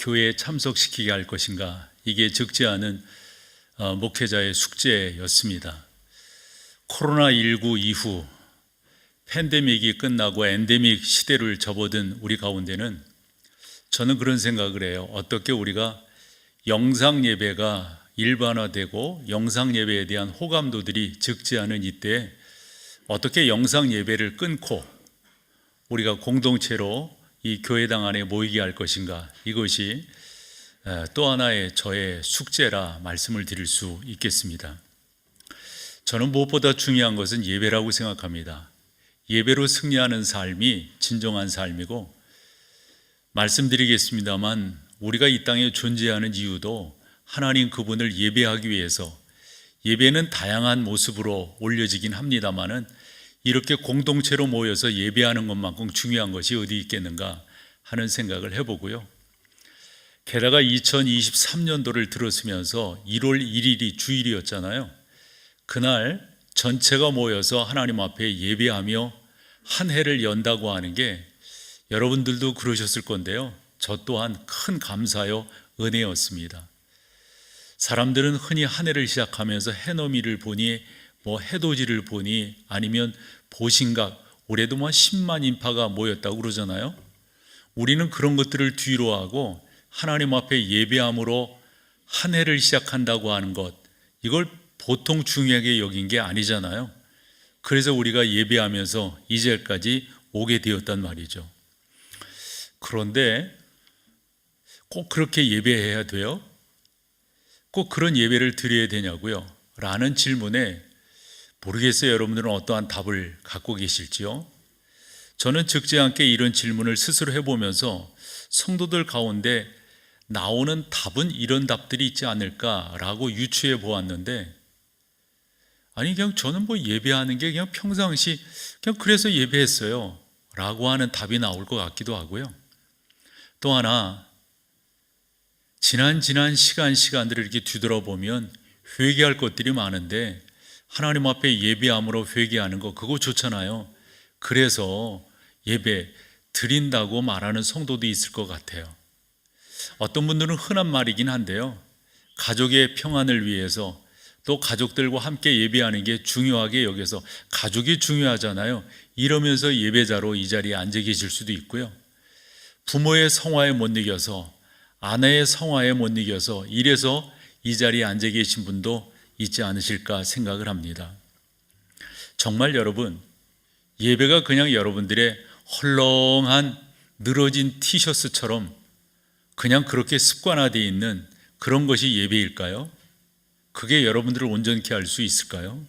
교회에 참석시키게 할 것인가, 이게 적지 않은 목회자의 숙제였습니다. 코로나19 이후 팬데믹이 끝나고 엔데믹 시대를 접어든 우리 가운데는 저는 그런 생각을 해요. 어떻게 우리가 영상 예배가 일반화되고 영상 예배에 대한 호감도들이 적지 않은 이때에 어떻게 영상 예배를 끊고 우리가 공동체로 이 교회당 안에 모이게 할 것인가, 이것이 또 하나의 저의 숙제라 말씀을 드릴 수 있겠습니다. 저는 무엇보다 중요한 것은 예배라고 생각합니다. 예배로 승리하는 삶이 진정한 삶이고, 말씀드리겠습니다만 우리가 이 땅에 존재하는 이유도 하나님 그분을 예배하기 위해서, 예배는 다양한 모습으로 올려지긴 합니다마는 이렇게 공동체로 모여서 예배하는 것만큼 중요한 것이 어디 있겠는가 하는 생각을 해보고요. 게다가 2023년도를 들었으면서 1월 1일이 주일이었잖아요. 그날 전체가 모여서 하나님 앞에 예배하며 한 해를 연다고 하는 게, 여러분들도 그러셨을 건데요, 저 또한 큰 감사요 은혜였습니다. 사람들은 흔히 한 해를 시작하면서 해넘이를 보니 해돋이를 보니 아니면 보신각, 올해도 10만 인파가 모였다고 그러잖아요. 우리는 그런 것들을 뒤로 하고 하나님 앞에 예배함으로 한 해를 시작한다고 하는 것, 이걸 보통 중요하게 여긴 게 아니잖아요. 그래서 우리가 예배하면서 이제까지 오게 되었단 말이죠. 그런데 꼭 그렇게 예배해야 돼요? 꼭 그런 예배를 드려야 되냐고요? 라는 질문에 모르겠어요. 여러분들은 어떠한 답을 갖고 계실지요? 저는 적지 않게 이런 질문을 스스로 해보면서 성도들 가운데 나오는 답은 이런 답들이 있지 않을까라고 유추해 보았는데, 아니 그냥 저는 예배하는 게 그냥 평상시 그냥 그래서 예배했어요 라고 하는 답이 나올 것 같기도 하고요. 또 하나, 지난 시간들을 이렇게 뒤돌아보면 회개할 것들이 많은데 하나님 앞에 예배함으로 회개하는 거, 그거 좋잖아요. 그래서 예배 드린다고 말하는 성도도 있을 것 같아요. 어떤 분들은 흔한 말이긴 한데요, 가족의 평안을 위해서 또 가족들과 함께 예배하는 게 중요하게 여겨서, 가족이 중요하잖아요, 이러면서 예배자로 이 자리에 앉아 계실 수도 있고요. 부모의 성화에 못 이겨서, 아내의 성화에 못 이겨서 이래서 이 자리에 앉아 계신 분도 있지 않으실까 생각을 합니다. 정말 여러분, 예배가 그냥 여러분들의 헐렁한 늘어진 티셔츠처럼 그냥 그렇게 습관화되어 있는 그런 것이 예배일까요? 그게 여러분들을 온전케 할 수 있을까요?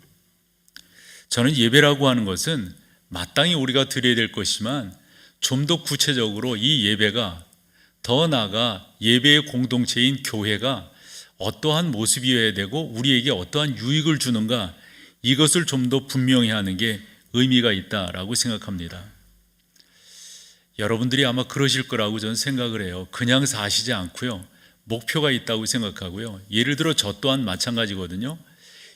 저는 예배라고 하는 것은 마땅히 우리가 드려야 될 것이지만, 좀 더 구체적으로 이 예배가, 더 나아가 예배의 공동체인 교회가 어떠한 모습이어야 되고 우리에게 어떠한 유익을 주는가, 이것을 좀 더 분명히 하는 게 의미가 있다라고 생각합니다. 여러분들이 아마 그러실 거라고 저는 생각을 해요. 그냥 사시지 않고요, 목표가 있다고 생각하고요. 예를 들어 저 또한 마찬가지거든요.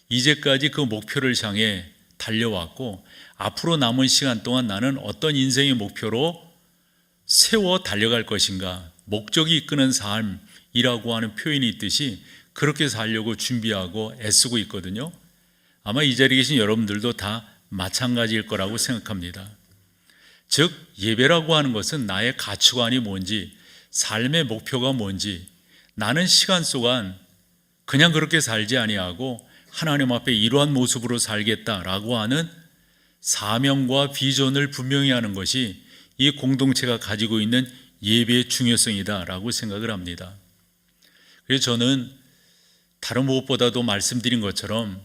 이제까지 그 목표를 향해 달려왔고, 앞으로 남은 시간 동안 나는 어떤 인생의 목표로 세워 달려갈 것인가, 목적이 이끄는 삶이라고 하는 표현이 있듯이 그렇게 살려고 준비하고 애쓰고 있거든요. 아마 이 자리에 계신 여러분들도 다 마찬가지일 거라고 생각합니다. 즉, 예배라고 하는 것은 나의 가치관이 뭔지, 삶의 목표가 뭔지, 나는 시간 동안 그냥 그렇게 살지 아니하고 하나님 앞에 이러한 모습으로 살겠다라고 하는 사명과 비전을 분명히 하는 것이 이 공동체가 가지고 있는 예배의 중요성이다라고 생각을 합니다. 그래서 저는 다른 무엇보다도 말씀드린 것처럼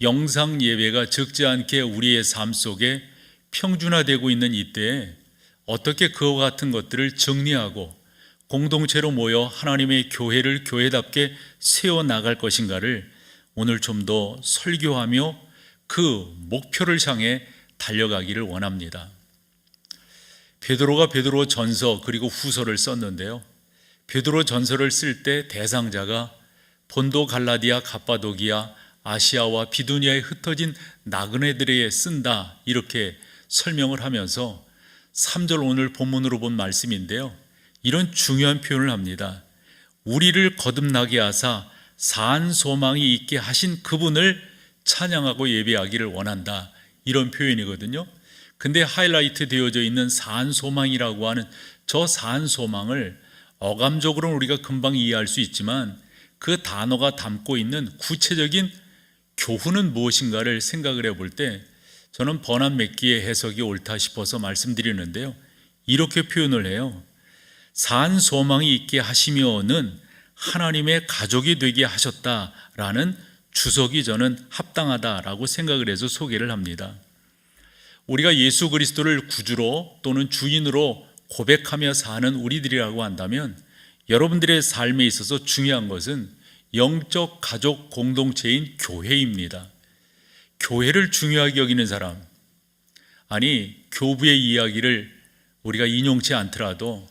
영상 예배가 적지 않게 우리의 삶 속에 평준화되고 있는 이때에 어떻게 그와 같은 것들을 정리하고 공동체로 모여 하나님의 교회를 교회답게 세워나갈 것인가를 오늘 좀 더 설교하며 그 목표를 향해 달려가기를 원합니다. 베드로가 베드로 전서 그리고 후서를 썼는데요, 베드로 전서를 쓸 때 대상자가 본도, 갈라디아, 갑바도기아, 아시아와 비두니아에 흩어진 나그네들에게 쓴다, 이렇게 설명을 하면서 3절 오늘 본문으로 본 말씀인데요, 이런 중요한 표현을 합니다. 우리를 거듭나게 하사 산 소망이 있게 하신 그분을 찬양하고 예배하기를 원한다. 이런 표현이거든요. 근데 하이라이트 되어져 있는 산 소망이라고 하는 저 산 소망을 어감적으로는 우리가 금방 이해할 수 있지만 그 단어가 담고 있는 구체적인 교훈은 무엇인가를 생각을 해볼 때 저는 버난 맥기의 해석이 옳다 싶어서 말씀드리는데요. 이렇게 표현을 해요. 산 소망이 있게 하시며는 하나님의 가족이 되게 하셨다라는 주석이 저는 합당하다라고 생각을 해서 소개를 합니다. 우리가 예수 그리스도를 구주로 또는 주인으로 고백하며 사는 우리들이라고 한다면 여러분들의 삶에 있어서 중요한 것은 영적 가족 공동체인 교회입니다. 교회를 중요하게 여기는 사람, 아니 교부의 이야기를 우리가 인용치 않더라도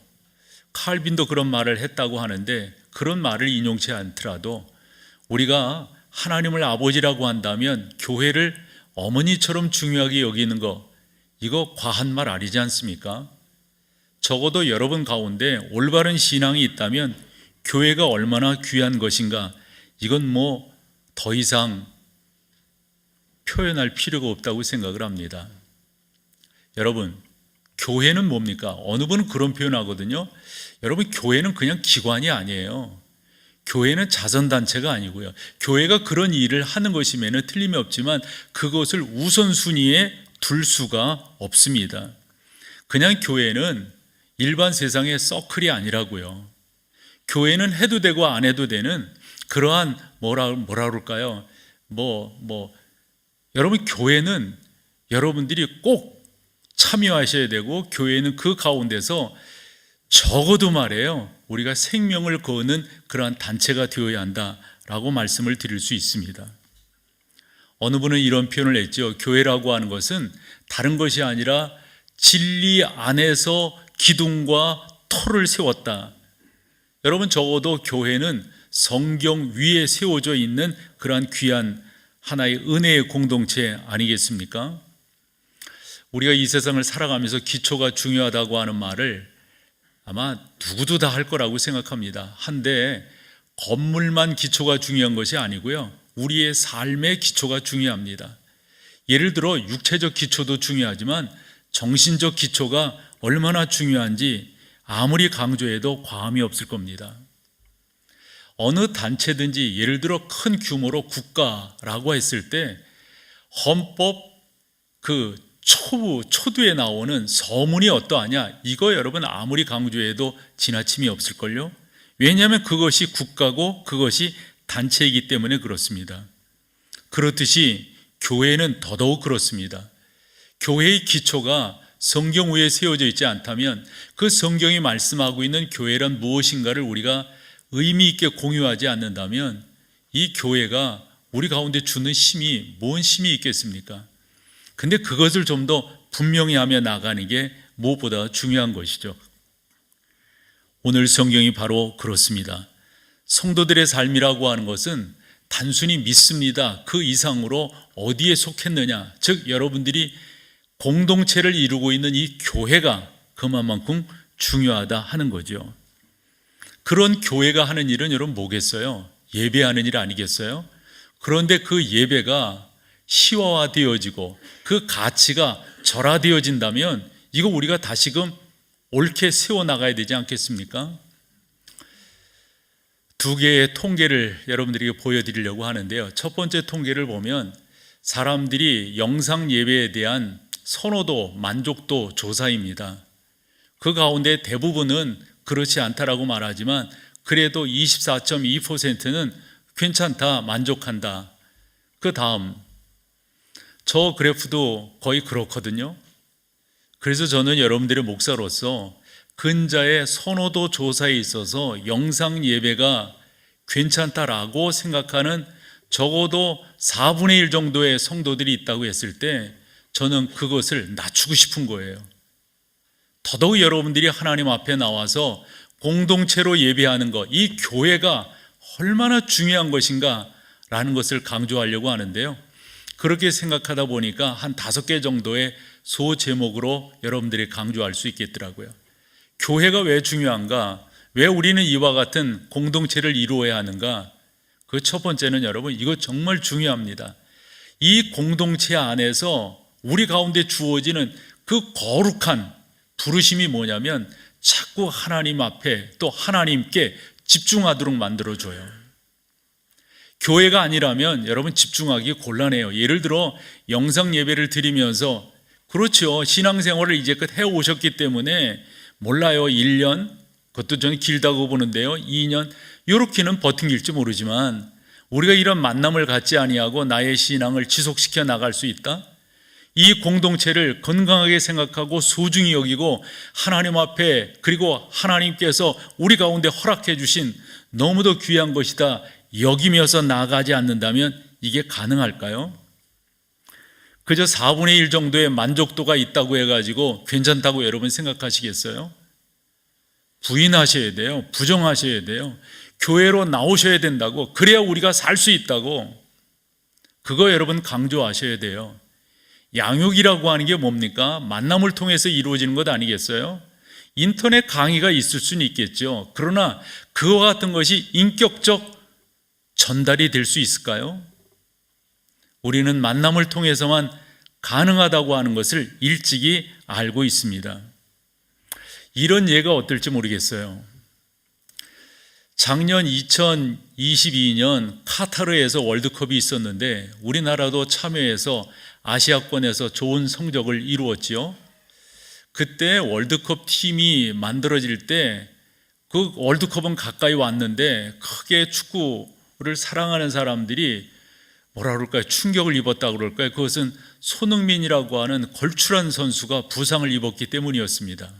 칼빈도 그런 말을 했다고 하는데 그런 말을 인용치 않더라도 우리가 하나님을 아버지라고 한다면 교회를 어머니처럼 중요하게 여기는 거, 이거 과한 말 아니지 않습니까? 적어도 여러분 가운데 올바른 신앙이 있다면 교회가 얼마나 귀한 것인가, 이건 뭐 더 이상 표현할 필요가 없다고 생각을 합니다. 여러분, 교회는 뭡니까? 어느 분은 그런 표현하거든요. 여러분, 교회는 그냥 기관이 아니에요. 교회는 자선단체가 아니고요. 교회가 그런 일을 하는 것이면 틀림이 없지만 그것을 우선순위에 둘 수가 없습니다. 그냥 교회는 일반 세상의 서클이 아니라고요. 교회는 해도 되고 안 해도 되는 그러한 뭐라 그럴까요? 여러분, 교회는 여러분들이 꼭 참여하셔야 되고 교회는 그 가운데서 적어도 말해요, 우리가 생명을 거는 그러한 단체가 되어야 한다라고 말씀을 드릴 수 있습니다. 어느 분은 이런 표현을 했죠. 교회라고 하는 것은 다른 것이 아니라 진리 안에서 기둥과 터를 세웠다. 여러분, 적어도 교회는 성경 위에 세워져 있는 그러한 귀한 하나의 은혜의 공동체 아니겠습니까? 우리가 이 세상을 살아가면서 기초가 중요하다고 하는 말을 아마 누구도 다 할 거라고 생각합니다. 한데 건물만 기초가 중요한 것이 아니고요, 우리의 삶의 기초가 중요합니다. 예를 들어 육체적 기초도 중요하지만 정신적 기초가 얼마나 중요한지 아무리 강조해도 과함이 없을 겁니다. 어느 단체든지 예를 들어 큰 규모로 국가라고 했을 때 헌법 초두에 나오는 서문이 어떠하냐, 이거 여러분 아무리 강조해도 지나침이 없을걸요. 왜냐하면 그것이 국가고 그것이 단체이기 때문에 그렇습니다. 그렇듯이 교회는 더더욱 그렇습니다. 교회의 기초가 성경 위에 세워져 있지 않다면 그 성경이 말씀하고 있는 교회란 무엇인가를 우리가 의미 있게 공유하지 않는다면 이 교회가 우리 가운데 주는 힘이 뭔 힘이 있겠습니까? 근데 그것을 좀 더 분명히 하며 나가는 게 무엇보다 중요한 것이죠. 오늘 성경이 바로 그렇습니다. 성도들의 삶이라고 하는 것은 단순히 믿습니다, 그 이상으로 어디에 속했느냐, 즉 여러분들이 공동체를 이루고 있는 이 교회가 그만큼 중요하다 하는 거죠. 그런 교회가 하는 일은 여러분 뭐겠어요? 예배하는 일 아니겠어요? 그런데 그 예배가 시화되어지고 그 가치가 절하되어진다면 이거 우리가 다시금 옳게 세워나가야 되지 않겠습니까? 두 개의 통계를 여러분들에게 보여드리려고 하는데요. 첫 번째 통계를 보면 사람들이 영상 예배에 대한 선호도, 만족도 조사입니다. 그 가운데 대부분은 그렇지 않다라고 말하지만 그래도 24.2%는 괜찮다, 만족한다. 그 다음 저 그래프도 거의 그렇거든요. 그래서 저는 여러분들의 목사로서 근자의 선호도 조사에 있어서 영상 예배가 괜찮다라고 생각하는 적어도 4분의 1 정도의 성도들이 있다고 했을 때 저는 그것을 낮추고 싶은 거예요. 더더욱 여러분들이 하나님 앞에 나와서 공동체로 예배하는 것, 이 교회가 얼마나 중요한 것인가 라는 것을 강조하려고 하는데요. 그렇게 생각하다 보니까 한 5개 정도의 소제목으로 여러분들이 강조할 수 있겠더라고요. 교회가 왜 중요한가? 왜 우리는 이와 같은 공동체를 이루어야 하는가? 그 첫 번째는 여러분, 이거 정말 중요합니다. 이 공동체 안에서 우리 가운데 주어지는 그 거룩한 부르심이 뭐냐면 자꾸 하나님 앞에 또 하나님께 집중하도록 만들어줘요. 교회가 아니라면 여러분 집중하기 곤란해요. 예를 들어 영상 예배를 드리면서 그렇죠. 신앙생활을 이제껏 해오셨기 때문에 몰라요. 1년, 그것도 저는 길다고 보는데요. 2년, 이렇게는 버틴길지 모르지만 우리가 이런 만남을 갖지 아니하고 나의 신앙을 지속시켜 나갈 수 있다? 이 공동체를 건강하게 생각하고 소중히 여기고 하나님 앞에 그리고 하나님께서 우리 가운데 허락해 주신 너무도 귀한 것이다 여기면서 나아가지 않는다면 이게 가능할까요? 그저 4분의 1 정도의 만족도가 있다고 해가지고 괜찮다고 여러분 생각하시겠어요? 부인하셔야 돼요. 부정하셔야 돼요. 교회로 나오셔야 된다고, 그래야 우리가 살 수 있다고, 그거 여러분 강조하셔야 돼요. 양육이라고 하는 게 뭡니까? 만남을 통해서 이루어지는 것 아니겠어요? 인터넷 강의가 있을 수는 있겠죠. 그러나 그와 같은 것이 인격적 전달이 될 수 있을까요? 우리는 만남을 통해서만 가능하다고 하는 것을 일찍이 알고 있습니다. 이런 예가 어떨지 모르겠어요. 작년 2022년 카타르에서 월드컵이 있었는데 우리나라도 참여해서 아시아권에서 좋은 성적을 이루었지요. 그때 월드컵 팀이 만들어질 때 그 월드컵은 가까이 왔는데 크게 축구를 사랑하는 사람들이 뭐라 그럴까요? 충격을 입었다고 그럴까요? 그것은 손흥민이라고 하는 걸출한 선수가 부상을 입었기 때문이었습니다.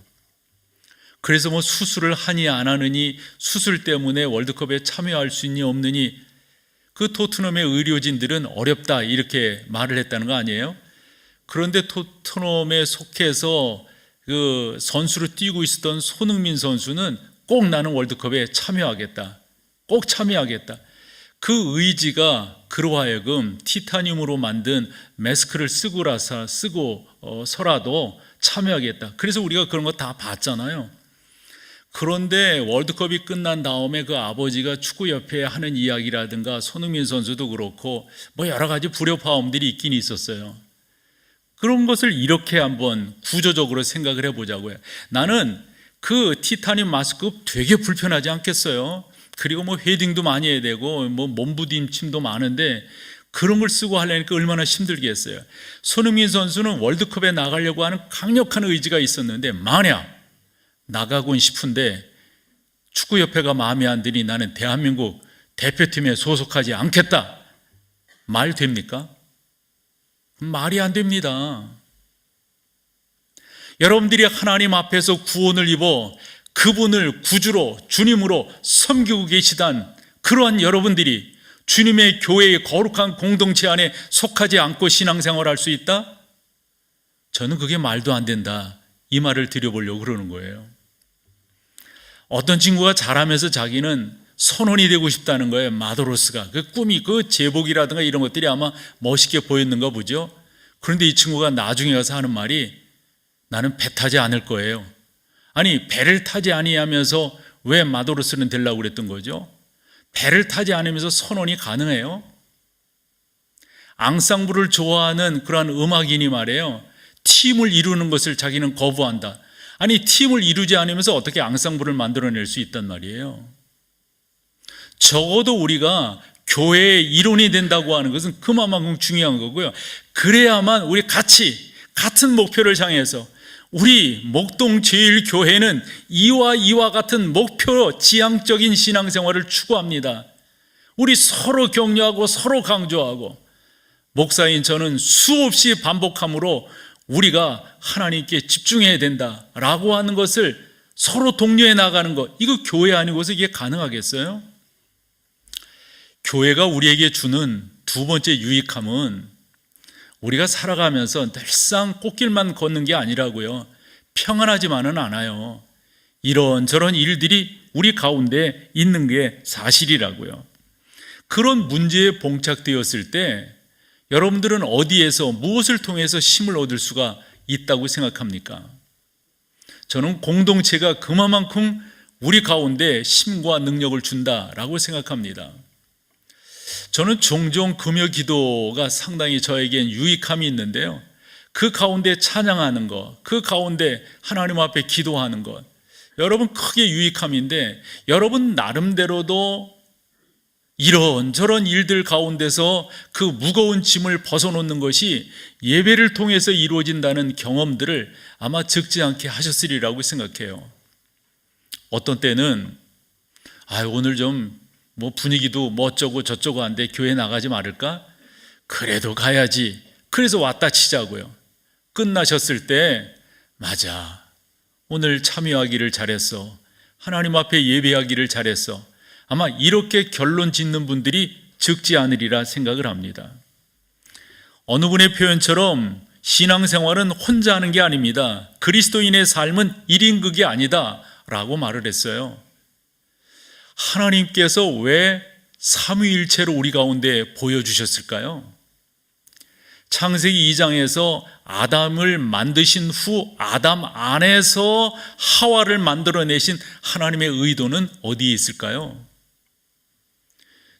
그래서 뭐 수술을 하니 안 하느니, 수술 때문에 월드컵에 참여할 수 있니 없느니, 그 토트넘의 의료진들은 어렵다 이렇게 말을 했다는 거 아니에요? 그런데 토트넘에 속해서 그 선수로 뛰고 있었던 손흥민 선수는 꼭 나는 월드컵에 참여하겠다, 꼭 참여하겠다. 그 의지가 그로 하여금 티타늄으로 만든 마스크를 쓰고서라도 참여하겠다. 그래서 우리가 그런 거 다 봤잖아요. 그런데 월드컵이 끝난 다음에 그 아버지가 축구협회에 하는 이야기라든가 손흥민 선수도 그렇고 뭐 여러 가지 불협화음들이 있긴 있었어요. 그런 것을 이렇게 한번 구조적으로 생각을 해보자고요. 나는 그 티타늄 마스크 되게 불편하지 않겠어요? 그리고 뭐 헤딩도 많이 해야 되고 뭐 몸부림침도 많은데 그런 걸 쓰고 하려니까 얼마나 힘들겠어요. 손흥민 선수는 월드컵에 나가려고 하는 강력한 의지가 있었는데 만약 나가곤 싶은데 축구협회가 마음에 안 드니 나는 대한민국 대표팀에 소속하지 않겠다. 말 됩니까? 말이 안 됩니다. 여러분들이 하나님 앞에서 구원을 입어 그분을 구주로 주님으로 섬기고 계시단 그러한 여러분들이 주님의 교회의 거룩한 공동체 안에 속하지 않고 신앙생활할 수 있다? 저는 그게 말도 안 된다. 이 말을 드려보려고 그러는 거예요. 어떤 친구가 자라면서 자기는 선원이 되고 싶다는 거예요. 마도로스가. 그 꿈이, 그 제복이라든가 이런 것들이 아마 멋있게 보였는가 보죠. 그런데 이 친구가 나중에 가서 하는 말이 나는 배 타지 않을 거예요. 아니, 배를 타지 아니하면서 왜 마도로스는 되려고 그랬던 거죠? 배를 타지 않으면서 선원이 가능해요? 앙상블을 좋아하는 그러한 음악인이 말이에요. 팀을 이루는 것을 자기는 거부한다. 아니, 팀을 이루지 않으면서 어떻게 앙상블을 만들어낼 수 있단 말이에요? 적어도 우리가 교회의 일원이 된다고 하는 것은 그만큼 중요한 거고요. 그래야만 우리 같은 목표를 향해서 우리 목동제일교회는 이와 같은 목표 지향적인 신앙생활을 추구합니다. 우리 서로 격려하고 서로 강조하고 목사인 저는 수없이 반복함으로 우리가 하나님께 집중해야 된다라고 하는 것을 서로 독려해 나가는 것, 이거 교회 아니고서 이게 가능하겠어요? 교회가 우리에게 주는 두 번째 유익함은 우리가 살아가면서 늘상 꽃길만 걷는 게 아니라고요. 평안하지만은 않아요. 이런저런 일들이 우리 가운데 있는 게 사실이라고요. 그런 문제에 봉착되었을 때 여러분들은 어디에서 무엇을 통해서 힘을 얻을 수가 있다고 생각합니까? 저는 공동체가 그만큼 우리 가운데 힘과 능력을 준다라고 생각합니다. 저는 종종 금요 기도가 상당히 저에겐 유익함이 있는데요. 그 가운데 찬양하는 것, 그 가운데 하나님 앞에 기도하는 것, 여러분 크게 유익함인데, 여러분 나름대로도 이런저런 일들 가운데서 그 무거운 짐을 벗어놓는 것이 예배를 통해서 이루어진다는 경험들을 아마 적지 않게 하셨으리라고 생각해요. 어떤 때는 오늘 좀 분위기도 어쩌고 저쩌고 한데 교회 나가지 말을까? 그래도 가야지. 그래서 왔다 치자고요. 끝나셨을 때 맞아, 오늘 참여하기를 잘했어, 하나님 앞에 예배하기를 잘했어, 아마 이렇게 결론 짓는 분들이 적지 않으리라 생각을 합니다. 어느 분의 표현처럼 신앙생활은 혼자 하는 게 아닙니다. 그리스도인의 삶은 1인극이 아니다 라고 말을 했어요. 하나님께서 왜 삼위일체로 우리 가운데 보여주셨을까요? 창세기 2장에서 아담을 만드신 후 아담 안에서 하와를 만들어내신 하나님의 의도는 어디에 있을까요?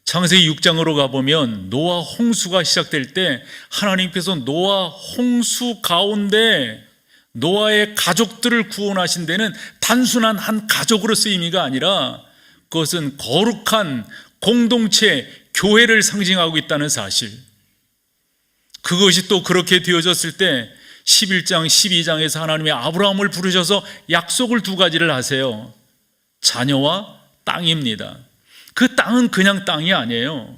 창세기 6장으로 가보면 노아 홍수가 시작될 때 하나님께서 노아 홍수 가운데 노아의 가족들을 구원하신 데는 단순한 한 가족으로 쓰임이가 아니라 그것은 거룩한 공동체, 교회를 상징하고 있다는 사실, 그것이 또 그렇게 되어졌을 때 11장, 12장에서 하나님의 아브라함을 부르셔서 약속을 두 가지를 하세요. 자녀와 땅입니다. 그 땅은 그냥 땅이 아니에요.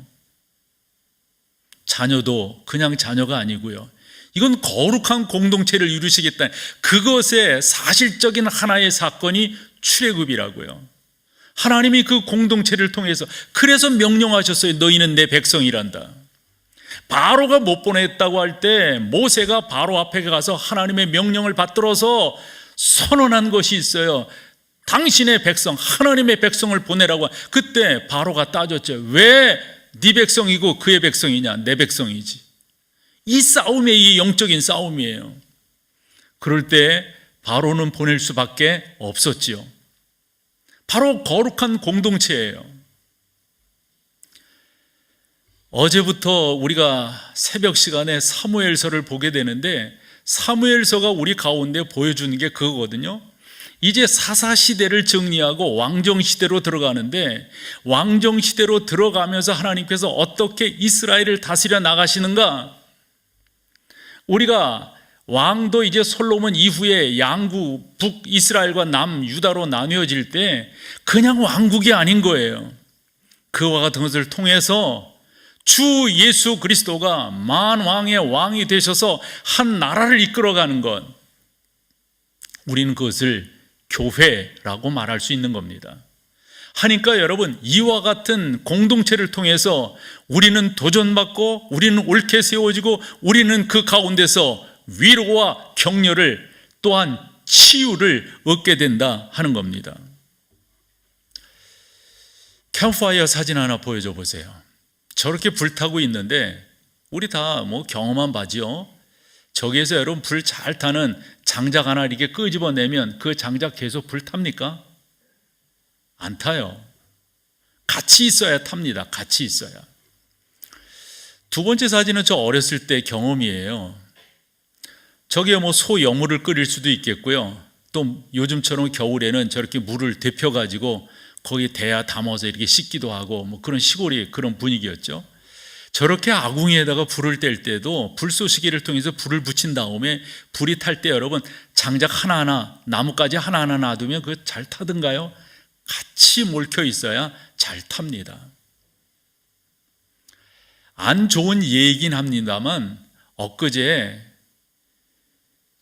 자녀도 그냥 자녀가 아니고요. 이건 거룩한 공동체를 이루시겠다. 그것의 사실적인 하나의 사건이 출애굽이라고요. 하나님이 그 공동체를 통해서 그래서 명령하셨어요. 너희는 내 백성이란다. 바로가 못 보냈다고 할 때 모세가 바로 앞에 가서 하나님의 명령을 받들어서 선언한 것이 있어요. 당신의 백성, 하나님의 백성을 보내라고. 그때 바로가 따졌죠. 왜 네 백성이고 그의 백성이냐? 내 백성이지. 이 싸움이 이 영적인 싸움이에요. 그럴 때 바로는 보낼 수밖에 없었지요. 바로 거룩한 공동체예요. 어제부터 우리가 새벽 시간에 사무엘서를 보게 되는데, 사무엘서가 우리 가운데 보여주는 게 그거거든요. 이제 사사시대를 정리하고 왕정시대로 들어가는데, 왕정시대로 들어가면서 하나님께서 어떻게 이스라엘을 다스려 나가시는가. 우리가 왕도 이제 솔로몬 이후에 양구 북이스라엘과 남유다로 나뉘어질 때 그냥 왕국이 아닌 거예요. 그와 같은 것을 통해서 주 예수 그리스도가 만왕의 왕이 되셔서 한 나라를 이끌어가는 것, 우리는 그것을 교회라고 말할 수 있는 겁니다. 하니까 여러분, 이와 같은 공동체를 통해서 우리는 도전받고, 우리는 옳게 세워지고, 우리는 그 가운데서 위로와 격려를, 또한 치유를 얻게 된다 하는 겁니다. 캠프파이어 사진 하나 보여줘 보세요. 저렇게 불타고 있는데 우리 다 경험한 바지요. 저기에서 여러분 불 잘 타는 장작 하나 이렇게 끄집어내면 그 장작 계속 불 탑니까? 안 타요. 같이 있어야 탑니다. 같이 있어야. 두 번째 사진은 저 어렸을 때 경험이에요. 저기에 소 여물을 끓일 수도 있겠고요. 또 요즘처럼 겨울에는 저렇게 물을 데펴가지고 거기 대야 담아서 이렇게 씻기도 하고 그런 시골이 그런 분위기였죠. 저렇게 아궁이에다가 불을 뗄 때도 불쏘시개를 통해서 불을 붙인 다음에 불이 탈 때 여러분 장작 하나하나, 나뭇가지 하나하나 놔두면 그거 잘 타던가요? 같이 몰켜 있어야 잘 탑니다. 안 좋은 예이긴 합니다만 엊그제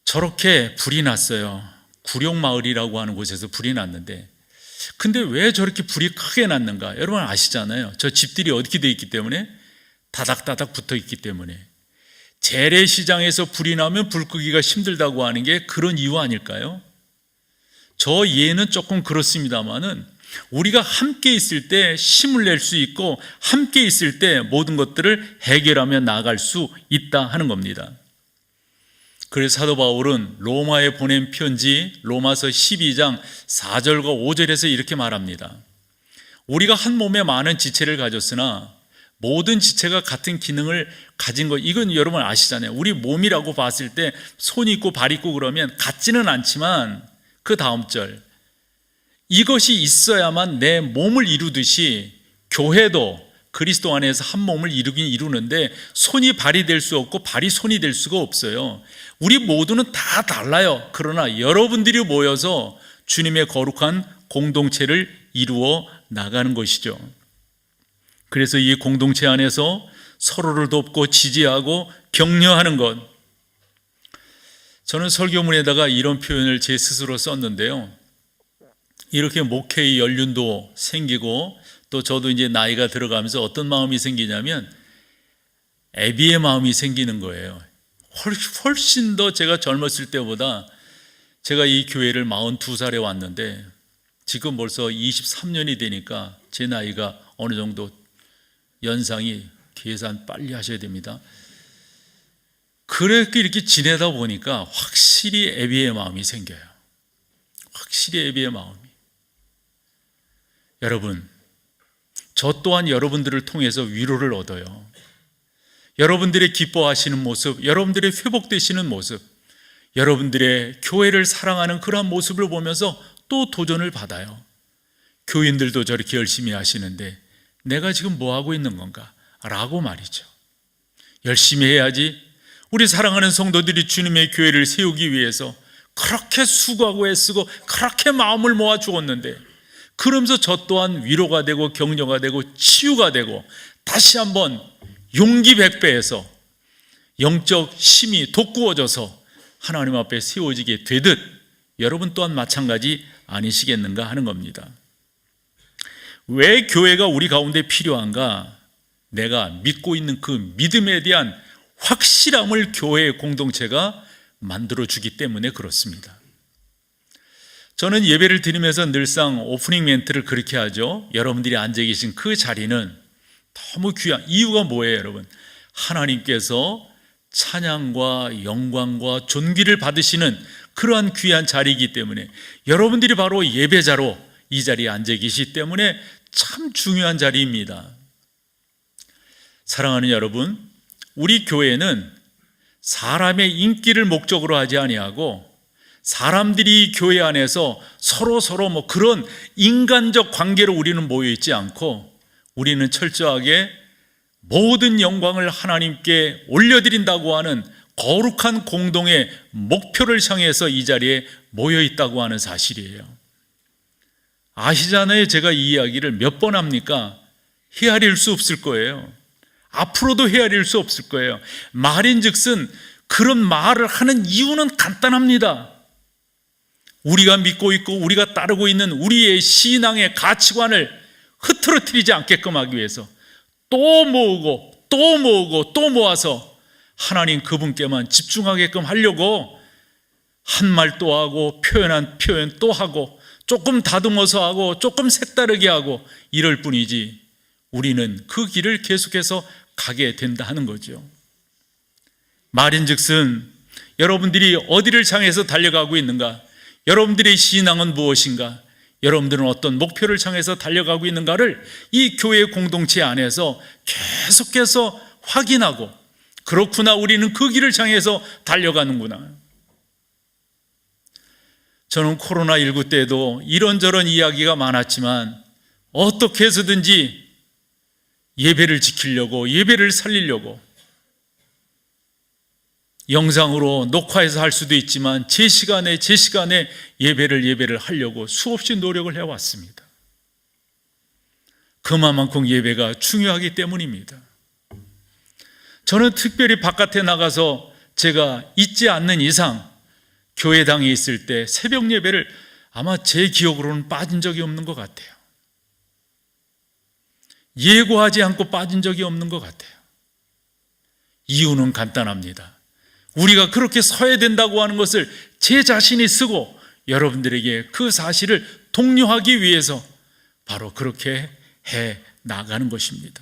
저렇게 불이 났어요. 구룡마을이라고 하는 곳에서 불이 났는데, 근데 왜 저렇게 불이 크게 났는가? 여러분 아시잖아요. 저 집들이 어떻게 되어 있기 때문에, 다닥다닥 붙어 있기 때문에. 재래시장에서 불이 나면 불 끄기가 힘들다고 하는 게 그런 이유 아닐까요? 저 예는 조금 그렇습니다만은 우리가 함께 있을 때 힘을 낼 수 있고, 함께 있을 때 모든 것들을 해결하며 나아갈 수 있다 하는 겁니다. 그래서 사도 바울은 로마에 보낸 편지 로마서 12장 4절과 5절에서 이렇게 말합니다. 우리가 한 몸에 많은 지체를 가졌으나 모든 지체가 같은 기능을 가진 것, 이건 여러분 아시잖아요. 우리 몸이라고 봤을 때 손 있고 발 있고 그러면 같지는 않지만 그 다음 절, 이것이 있어야만 내 몸을 이루듯이 교회도 그리스도 안에서 한 몸을 이루긴 이루는데 손이 발이 될 수 없고 발이 손이 될 수가 없어요. 우리 모두는 다 달라요. 그러나 여러분들이 모여서 주님의 거룩한 공동체를 이루어 나가는 것이죠. 그래서 이 공동체 안에서 서로를 돕고 지지하고 격려하는 것, 저는 설교문에다가 이런 표현을 제 스스로 썼는데요. 이렇게 목회의 연륜도 생기고 또 저도 이제 나이가 들어가면서 어떤 마음이 생기냐면 애비의 마음이 생기는 거예요. 훨씬 더 제가 젊었을 때보다, 제가 이 교회를 42살에 왔는데 지금 벌써 23년이 되니까 제 나이가 어느 정도 연상이, 계산 빨리 하셔야 됩니다. 그렇게 이렇게 지내다 보니까 확실히 애비의 마음이 생겨요. 확실히 애비의 마음이. 여러분, 저 또한 여러분들을 통해서 위로를 얻어요. 여러분들의 기뻐하시는 모습, 여러분들의 회복되시는 모습, 여러분들의 교회를 사랑하는 그러한 모습을 보면서 또 도전을 받아요. 교인들도 저렇게 열심히 하시는데 내가 지금 뭐 하고 있는 건가? 라고 말이죠. 열심히 해야지. 우리 사랑하는 성도들이 주님의 교회를 세우기 위해서 그렇게 수고하고 애쓰고 그렇게 마음을 모아 주었는데, 그러면서 저 또한 위로가 되고 격려가 되고 치유가 되고 다시 한번 용기 백배해서 영적 힘이 돋구어져서 하나님 앞에 세워지게 되듯 여러분 또한 마찬가지 아니시겠는가 하는 겁니다. 왜 교회가 우리 가운데 필요한가? 내가 믿고 있는 그 믿음에 대한 확실함을 교회의 공동체가 만들어주기 때문에 그렇습니다. 저는 예배를 드리면서 늘상 오프닝 멘트를 그렇게 하죠. 여러분들이 앉아 계신 그 자리는 너무 귀한 이유가 뭐예요, 여러분? 하나님께서 찬양과 영광과 존귀를 받으시는 그러한 귀한 자리이기 때문에, 여러분들이 바로 예배자로 이 자리에 앉아 계시기 때문에 참 중요한 자리입니다. 사랑하는 여러분, 우리 교회는 사람의 인기를 목적으로 하지 아니하고 사람들이 교회 안에서 서로 뭐 그런 인간적 관계로 우리는 모여 있지 않고, 우리는 철저하게 모든 영광을 하나님께 올려드린다고 하는 거룩한 공동의 목표를 향해서 이 자리에 모여 있다고 하는 사실이에요. 아시잖아요. 제가 이 이야기를 몇 번 합니까? 헤아릴 수 없을 거예요. 앞으로도 헤아릴 수 없을 거예요. 말인즉슨 그런 말을 하는 이유는 간단합니다. 우리가 믿고 있고 우리가 따르고 있는 우리의 신앙의 가치관을 흐트러뜨리지 않게끔 하기 위해서 또 모으고 또 모으고 또 모아서 하나님 그분께만 집중하게끔 하려고 한 말 또 하고 표현한 표현 또 하고 조금 다듬어서 하고 조금 색다르게 하고 이럴 뿐이지, 우리는 그 길을 계속해서 가게 된다 하는 거죠. 말인즉슨 여러분들이 어디를 향해서 달려가고 있는가? 여러분들의 신앙은 무엇인가? 여러분들은 어떤 목표를 향해서 달려가고 있는가를 이 교회 공동체 안에서 계속해서 확인하고, 그렇구나, 우리는 그 길을 향해서 달려가는구나. 저는 코로나19 때도 이런저런 이야기가 많았지만 어떻게 해서든지 예배를 지키려고, 예배를 살리려고, 영상으로 녹화해서 할 수도 있지만 제 시간에 예배를 하려고 수없이 노력을 해왔습니다. 그만큼 예배가 중요하기 때문입니다. 저는 특별히 바깥에 나가서 제가 있지 않는 이상 교회당에 있을 때 새벽 예배를 아마 제 기억으로는 빠진 적이 없는 것 같아요. 예고하지 않고 빠진 적이 없는 것 같아요. 이유는 간단합니다. 우리가 그렇게 서야 된다고 하는 것을 제 자신이 쓰고 여러분들에게 그 사실을 독려하기 위해서 바로 그렇게 해 나가는 것입니다.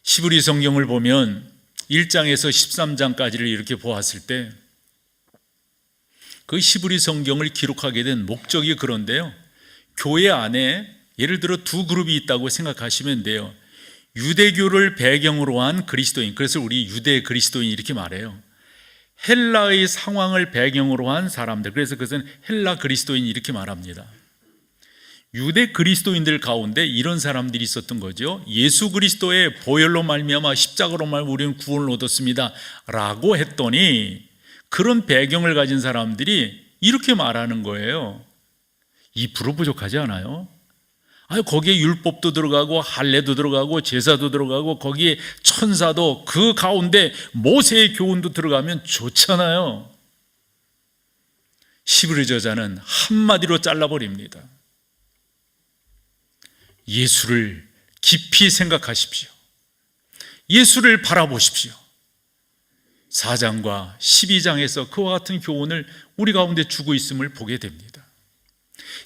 히브리 성경을 보면 1장에서 13장까지를 이렇게 보았을 때 그 히브리 성경을 기록하게 된 목적이 그런데요, 교회 안에 예를 들어 두 그룹이 있다고 생각하시면 돼요. 유대교를 배경으로 한 그리스도인, 그래서 우리 유대 그리스도인 이렇게 말해요. 헬라의 상황을 배경으로 한 사람들, 그래서 그것은 헬라 그리스도인 이렇게 말합니다. 유대 그리스도인들 가운데 이런 사람들이 있었던 거죠. 예수 그리스도의 보혈로 말미암아 십자가로 말미암아 우리는 구원을 얻었습니다 라고 했더니 그런 배경을 가진 사람들이 이렇게 말하는 거예요. 2% 부족하지 않아요? 아니, 거기에 율법도 들어가고 할례도 들어가고 제사도 들어가고 거기에 천사도 그 가운데 모세의 교훈도 들어가면 좋잖아요. 히브리 저자는 한마디로 잘라버립니다. 예수를 깊이 생각하십시오. 예수를 바라보십시오. 4장과 12장에서 그와 같은 교훈을 우리 가운데 주고 있음을 보게 됩니다.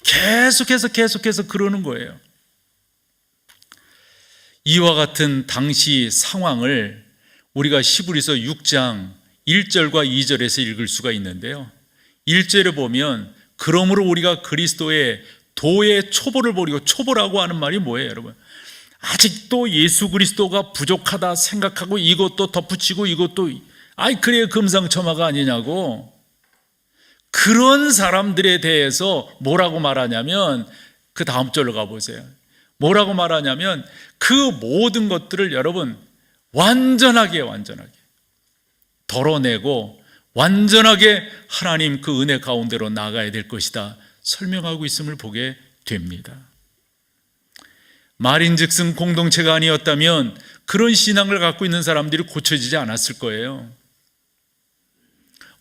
계속해서 그러는 거예요. 이와 같은 당시 상황을 우리가 히브리서 6장 1절과 2절에서 읽을 수가 있는데요, 1절에 보면 그러므로 우리가 그리스도의 도의 초보를 버리고, 초보라고 하는 말이 뭐예요 여러분? 아직도 예수 그리스도가 부족하다 생각하고 이것도 덧붙이고 이것도 그래 금상첨화가 아니냐고. 그런 사람들에 대해서 뭐라고 말하냐면, 그 다음 절로 가보세요. 뭐라고 말하냐면 그 모든 것들을 여러분 완전하게 덜어내고 완전하게 하나님 그 은혜 가운데로 나가야 될 것이다 설명하고 있음을 보게 됩니다. 말인즉슨 공동체가 아니었다면 그런 신앙을 갖고 있는 사람들이 고쳐지지 않았을 거예요.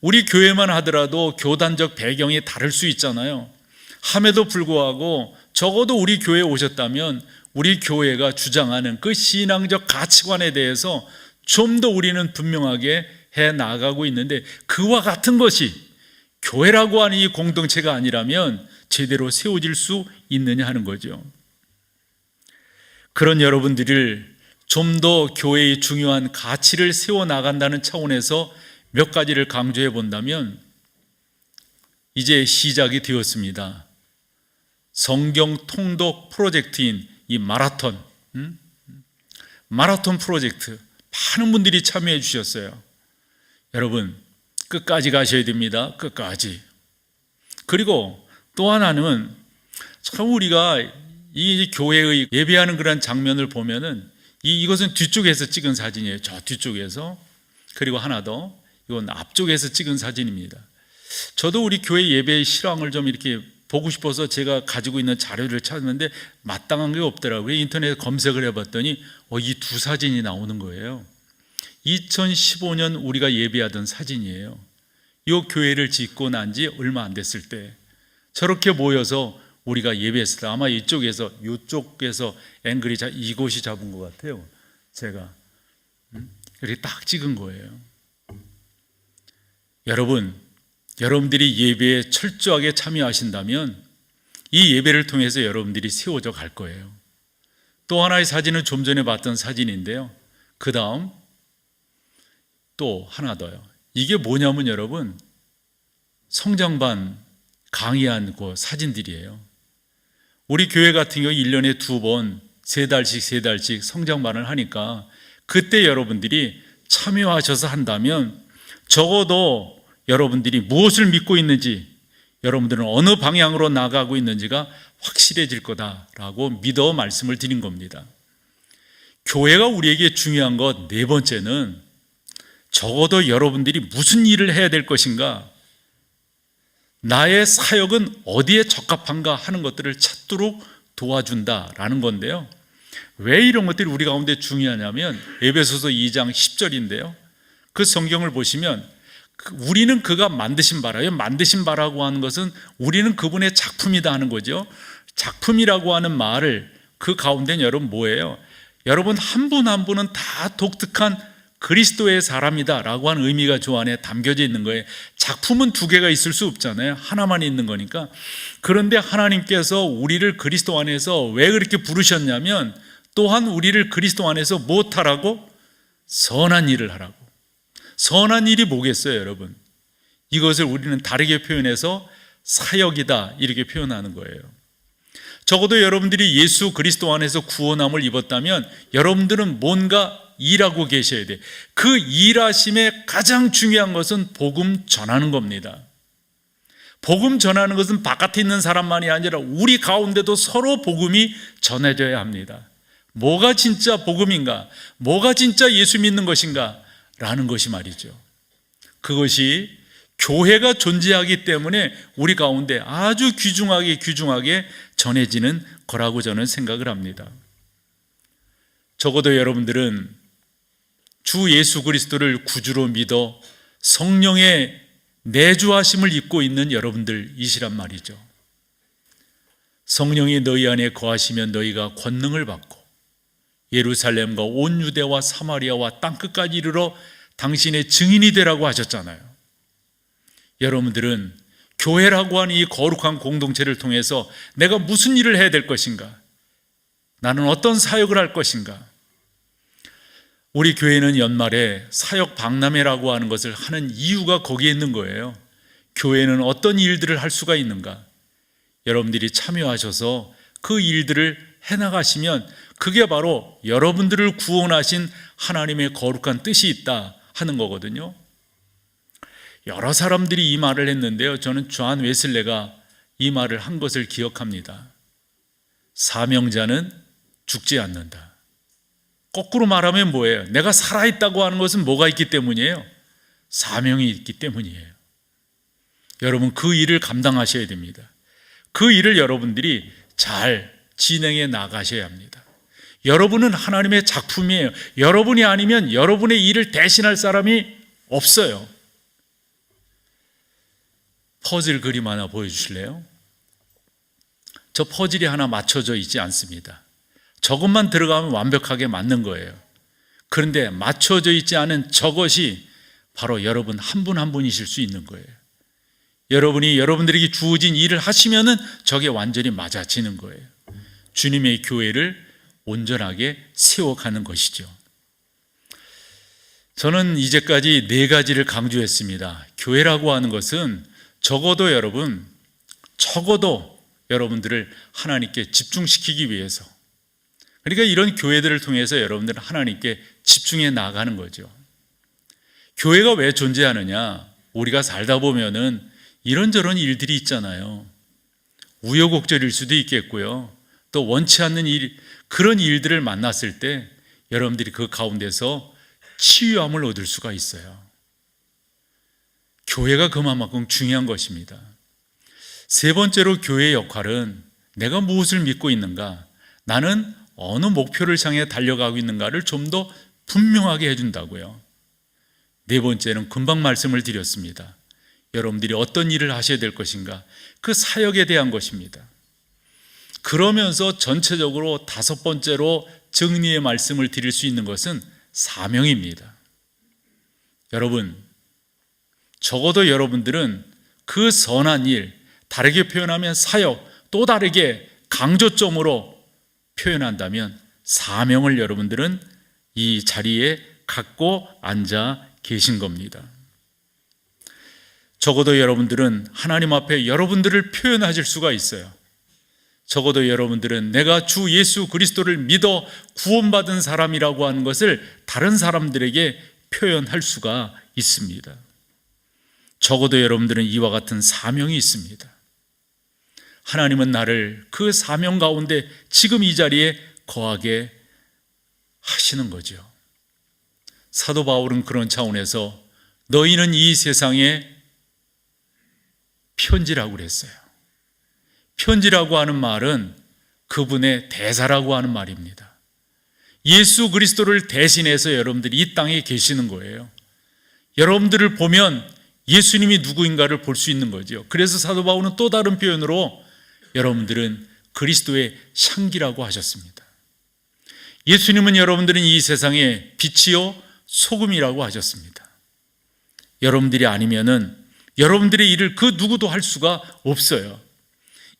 우리 교회만 하더라도 교단적 배경이 다를 수 있잖아요. 함에도 불구하고 적어도 우리 교회에 오셨다면 우리 교회가 주장하는 그 신앙적 가치관에 대해서 좀 더 우리는 분명하게 해 나가고 있는데, 그와 같은 것이 교회라고 하는 이 공동체가 아니라면 제대로 세워질 수 있느냐 하는 거죠. 그런 여러분들을 좀 더 교회의 중요한 가치를 세워나간다는 차원에서 몇 가지를 강조해 본다면, 이제 시작이 되었습니다. 성경 통독 프로젝트인 이 마라톤 프로젝트, 많은 분들이 참여해 주셨어요. 여러분 끝까지 가셔야 됩니다. 끝까지. 그리고 또 하나는 참 우리가 이 교회의 예배하는 그런 장면을 보면은 이것은 뒤쪽에서 찍은 사진이에요. 저 뒤쪽에서. 그리고 하나 더, 이건 앞쪽에서 찍은 사진입니다. 저도 우리 교회 예배의 실황을 좀 이렇게 보고 싶어서 제가 가지고 있는 자료를 찾았는데 마땅한 게 없더라고요. 인터넷에 검색을 해봤더니 이 두 사진이 나오는 거예요. 2015년 우리가 예배하던 사진이에요. 이 교회를 짓고 난 지 얼마 안 됐을 때 저렇게 모여서 우리가 예배했을 때, 아마 이쪽에서 앵글이 이곳이 잡은 것 같아요. 제가 이렇게 딱 찍은 거예요. 여러분들이 예배에 철저하게 참여하신다면 이 예배를 통해서 여러분들이 세워져 갈 거예요. 또 하나의 사진은 좀 전에 봤던 사진인데요, 그 다음 또 하나 더요. 이게 뭐냐면 여러분, 성장반 강의한 그 사진들이에요. 우리 교회 같은 경우 1년에 2번 3달씩 성장반을 하니까 그때 여러분들이 참여하셔서 한다면 적어도 여러분들이 무엇을 믿고 있는지, 여러분들은 어느 방향으로 나가고 있는지가 확실해질 거다라고 믿어 말씀을 드린 겁니다. 교회가 우리에게 중요한 것 네 번째는 적어도 여러분들이 무슨 일을 해야 될 것인가, 나의 사역은 어디에 적합한가 하는 것들을 찾도록 도와준다라는 건데요. 왜 이런 것들이 우리 가운데 중요하냐면 에베소서 2장 10절인데요. 그 성경을 보시면 우리는 그가 만드신 바라요. 만드신 바라고 하는 것은 우리는 그분의 작품이다 하는 거죠. 작품이라고 하는 말을 그 가운데는 여러분 뭐예요? 여러분 한 분 한 분은 다 독특한 그리스도의 사람이다 라고 하는 의미가 저 안에 담겨져 있는 거예요. 작품은 두 개가 있을 수 없잖아요. 하나만 있는 거니까. 그런데 하나님께서 우리를 그리스도 안에서 왜 그렇게 부르셨냐면, 또한 우리를 그리스도 안에서 무엇하라고? 선한 일을 하라고. 선한 일이 뭐겠어요, 여러분? 이것을 우리는 다르게 표현해서 사역이다, 이렇게 표현하는 거예요. 적어도 여러분들이 예수 그리스도 안에서 구원함을 입었다면 여러분들은 뭔가 일하고 계셔야 돼. 그 일하심의 가장 중요한 것은 복음 전하는 겁니다. 복음 전하는 것은 바깥에 있는 사람만이 아니라 우리 가운데도 서로 복음이 전해져야 합니다. 뭐가 진짜 복음인가? 뭐가 진짜 예수 믿는 것인가? 라는 것이 말이죠. 그것이 교회가 존재하기 때문에 우리 가운데 아주 귀중하게 전해지는 거라고 저는 생각을 합니다. 적어도 여러분들은 주 예수 그리스도를 구주로 믿어 성령의 내주하심을 입고 있는 여러분들이시란 말이죠. 성령이 너희 안에 거하시면 너희가 권능을 받고 예루살렘과 온 유대와 사마리아와 땅끝까지 이르러 당신의 증인이 되라고 하셨잖아요. 여러분들은 교회라고 하는 이 거룩한 공동체를 통해서 내가 무슨 일을 해야 될 것인가? 나는 어떤 사역을 할 것인가? 우리 교회는 연말에 사역 박람회라고 하는 것을 하는 이유가 거기에 있는 거예요. 교회는 어떤 일들을 할 수가 있는가? 여러분들이 참여하셔서 그 일들을 해나가시면 그게 바로 여러분들을 구원하신 하나님의 거룩한 뜻이 있다 하는 거거든요. 여러 사람들이 이 말을 했는데요, 저는 존 웨슬레가 이 말을 한 것을 기억합니다. 사명자는 죽지 않는다. 거꾸로 말하면 뭐예요? 내가 살아있다고 하는 것은 뭐가 있기 때문이에요? 사명이 있기 때문이에요. 여러분, 그 일을 감당하셔야 됩니다. 그 일을 여러분들이 잘 진행해 나가셔야 합니다. 여러분은 하나님의 작품이에요. 여러분이 아니면 여러분의 일을 대신할 사람이 없어요. 퍼즐 그림 하나 보여주실래요? 저 퍼즐이 하나 맞춰져 있지 않습니다. 저것만 들어가면 완벽하게 맞는 거예요. 그런데 맞춰져 있지 않은 저것이 바로 여러분 한 분 한 분이실 수 있는 거예요. 여러분이 여러분들에게 주어진 일을 하시면은 저게 완전히 맞아지는 거예요. 주님의 교회를 온전하게 세워가는 것이죠. 저는 이제까지 4가지를 강조했습니다. 교회라고 하는 것은 적어도 여러분들을 하나님께 집중시키기 위해서, 그러니까 이런 교회들을 통해서 여러분들은 하나님께 집중해 나가는 거죠. 교회가 왜 존재하느냐? 우리가 살다 보면은 이런저런 일들이 있잖아요. 우여곡절일 수도 있겠고요. 또 원치 않는 그런 일들을 만났을 때 여러분들이 그 가운데서 치유함을 얻을 수가 있어요. 교회가 그만큼 중요한 것입니다. 3번째로 교회의 역할은 내가 무엇을 믿고 있는가, 나는 어느 목표를 향해 달려가고 있는가를 좀 더 분명하게 해준다고요. 4번째는 금방 말씀을 드렸습니다. 여러분들이 어떤 일을 하셔야 될 것인가, 그 사역에 대한 것입니다. 그러면서 전체적으로 5번째로 정리의 말씀을 드릴 수 있는 것은 사명입니다. 여러분, 적어도 여러분들은 그 선한 일, 다르게 표현하면 사역, 또 다르게 강조점으로 표현한다면 사명을 여러분들은 이 자리에 갖고 앉아 계신 겁니다. 적어도 여러분들은 하나님 앞에 여러분들을 표현하실 수가 있어요. 적어도 여러분들은 내가 주 예수 그리스도를 믿어 구원받은 사람이라고 하는 것을 다른 사람들에게 표현할 수가 있습니다. 적어도 여러분들은 이와 같은 사명이 있습니다. 하나님은 나를 그 사명 가운데 지금 이 자리에 거하게 하시는 거죠. 사도 바울은 그런 차원에서 너희는 이 세상에 편지라고 그랬어요. 편지라고 하는 말은 그분의 대사라고 하는 말입니다. 예수 그리스도를 대신해서 여러분들이 이 땅에 계시는 거예요. 여러분들을 보면 예수님이 누구인가를 볼 수 있는 거죠. 그래서 사도 바울은 또 다른 표현으로 여러분들은 그리스도의 향기라고 하셨습니다. 예수님은 여러분들은 이 세상의 빛이요 소금이라고 하셨습니다. 여러분들이 아니면은 여러분들의 일을 그 누구도 할 수가 없어요.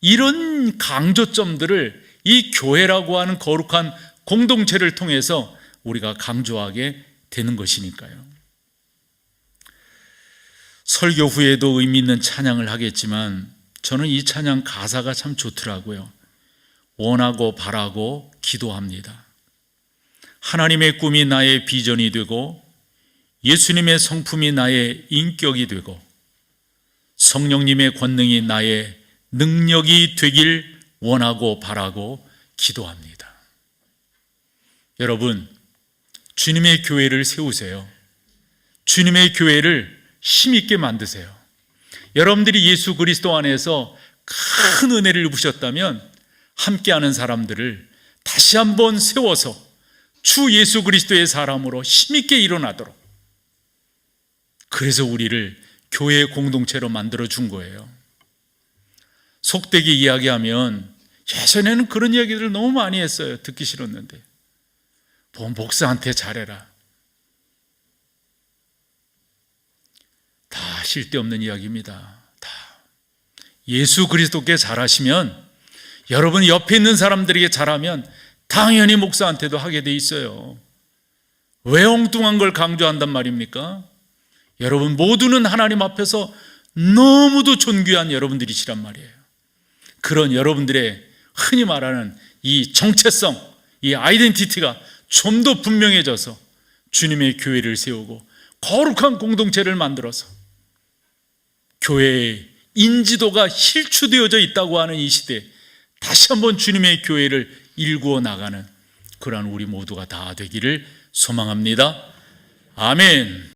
이런 강조점들을 이 교회라고 하는 거룩한 공동체를 통해서 우리가 강조하게 되는 것이니까요. 설교 후에도 의미 있는 찬양을 하겠지만 저는 이 찬양 가사가 참 좋더라고요. 원하고 바라고 기도합니다. 하나님의 꿈이 나의 비전이 되고 예수님의 성품이 나의 인격이 되고 성령님의 권능이 나의 능력이 되길 원하고 바라고 기도합니다. 여러분, 주님의 교회를 세우세요. 주님의 교회를 힘있게 만드세요. 여러분들이 예수 그리스도 안에서 큰 은혜를 입으셨다면 함께하는 사람들을 다시 한번 세워서 주 예수 그리스도의 사람으로 힘있게 일어나도록, 그래서 우리를 교회 공동체로 만들어 준 거예요. 속되게 이야기하면 예전에는 그런 이야기들을 너무 많이 했어요. 듣기 싫었는데. 목사한테 잘해라. 다 쓸데없는 이야기입니다. 다. 예수 그리스도께 잘하시면, 여러분 옆에 있는 사람들에게 잘하면 당연히 목사한테도 하게 돼 있어요. 왜 엉뚱한 걸 강조한단 말입니까? 여러분 모두는 하나님 앞에서 너무도 존귀한 여러분들이시란 말이에요. 그런 여러분들의 흔히 말하는 이 정체성, 이 아이덴티티가 좀 더 분명해져서 주님의 교회를 세우고 거룩한 공동체를 만들어서 교회의 인지도가 실추되어져 있다고 하는 이 시대에 다시 한번 주님의 교회를 일구어 나가는 그러한 우리 모두가 다 되기를 소망합니다. 아멘.